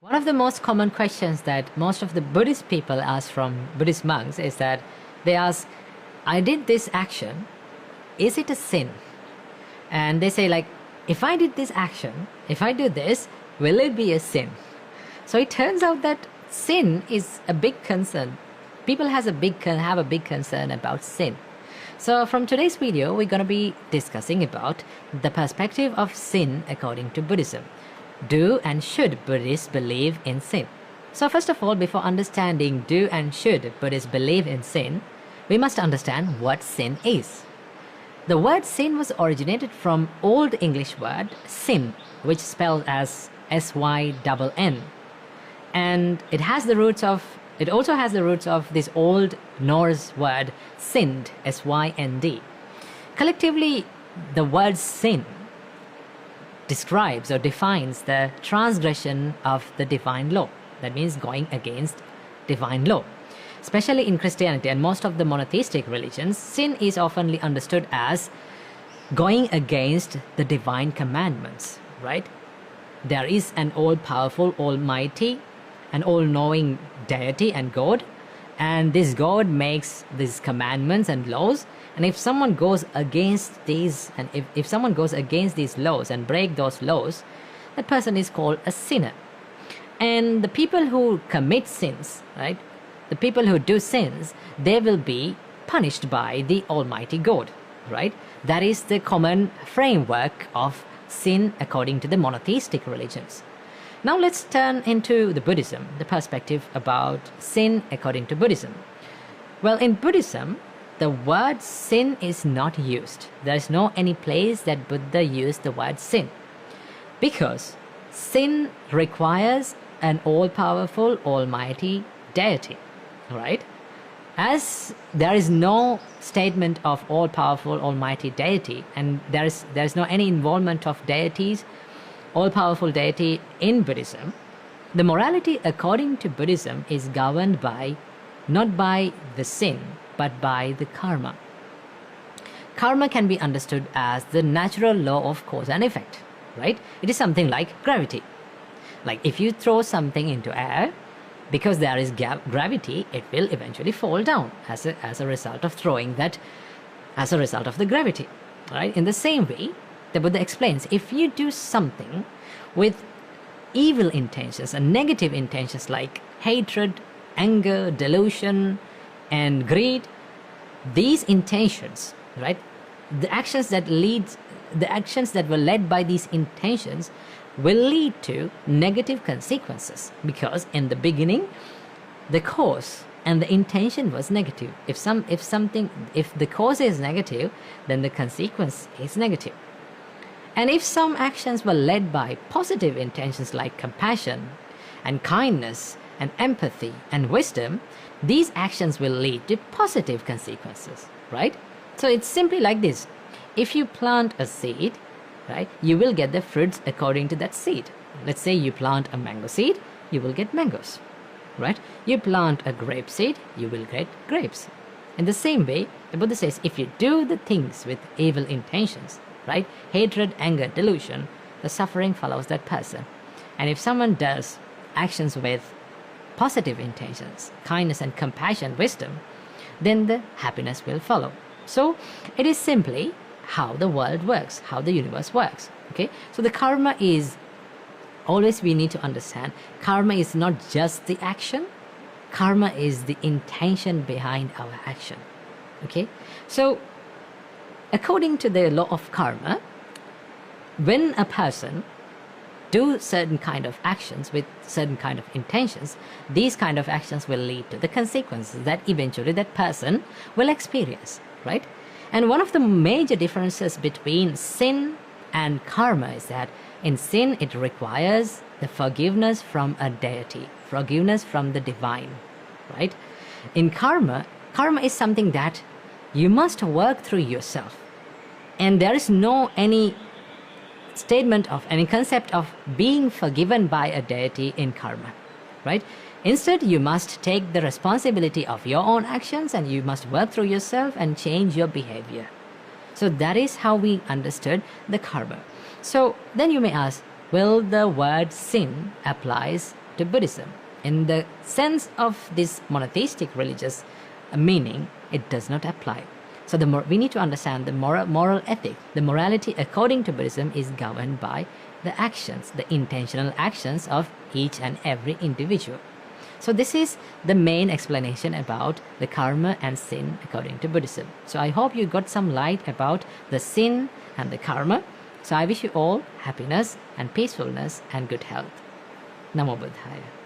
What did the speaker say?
One of the most common questions that most of the Buddhist people ask from Buddhist monks is that they ask, I did this action, is it a sin? And they say like, if I did this action, if I do this, will it be a sin? So it turns out that sin is a big concern. People have a big concern about sin. So from today's video, we're going to be discussing about the perspective of sin according to Buddhism. Do and should Buddhists believe in sin? So first of all, before understanding do and should Buddhists believe in sin, we must understand what sin is. The word sin was originated from Old English word sin, which spelled as S-Y-N-N. And it also has the roots of this Old Norse word sind, S-Y-N-D. Collectively, the word sin describes or defines the transgression of the divine law. That means going against divine law. Especially in Christianity and most of the monotheistic religions, sin is often understood as going against the divine commandments, right? There is an all-powerful, almighty, and all-knowing deity and God, and this God makes these commandments and laws, and if someone goes against these, and if someone goes against these laws and break those laws, that person is called a sinner. And the people who commit sins, right, the people who do sins, they will be punished by the Almighty God, right? That is the common framework of sin according to the monotheistic religions. Now let's turn into the Buddhism, the perspective about sin according to Buddhism. Well, in Buddhism, the word sin is not used. There is no any place that Buddha used the word sin, because sin requires an all-powerful, almighty deity, right? As there is no statement of all-powerful, almighty deity, and there is no any involvement of deities, all-powerful deity in Buddhism, the morality according to Buddhism is governed by not by the sin, but by the karma. Karma can be understood as the natural law of cause and effect, right? It is something like gravity. Like if you throw something into air, because there is gravity, it will eventually fall down as a result of throwing that, as a result of the gravity, right? In the same way, the Buddha explains, if you do something with evil intentions and negative intentions like hatred, anger, delusion, and greed, these intentions, right, the actions that were led by these intentions will lead to negative consequences, because in the beginning the cause and the intention was negative. If the cause is negative, then the consequence is negative. And if some actions were led by positive intentions like compassion and kindness and empathy and wisdom, these actions will lead to positive consequences, right? So it's simply like this. If you plant a seed, right, you will get the fruits according to that seed. Let's say you plant a mango seed, you will get mangoes, right? You plant a grape seed, you will get grapes. In the same way, the Buddha says, if you do the things with evil intentions, right, hatred, anger, delusion, the suffering follows that person. And if someone does actions with positive intentions, kindness and compassion, wisdom, then the happiness will follow. So it is simply how the world works, how the universe works, okay? So the karma is, always we need to understand, karma is not just the action, karma is the intention behind our action, okay? So according to the law of karma, when a person do certain kind of actions with certain kind of intentions, these kind of actions will lead to the consequences that eventually that person will experience, right? And one of the major differences between sin and karma is that in sin it requires the forgiveness from a deity, forgiveness from the divine, right? In karma is something that you must work through yourself, and there is no any statement of any concept of being forgiven by a deity in karma, right? Instead, you must take the responsibility of your own actions, and you must work through yourself and change your behavior. So that is how we understood the karma. So then you may ask, well, the word sin applies to Buddhism. In the sense of this monotheistic religious meaning, it does not apply. So we need to understand the moral ethic. The morality according to Buddhism is governed by the actions, the intentional actions of each and every individual. So this is the main explanation about the karma and sin according to Buddhism. So I hope you got some light about the sin and the karma. So I wish you all happiness and peacefulness and good health. Namo Buddhaya.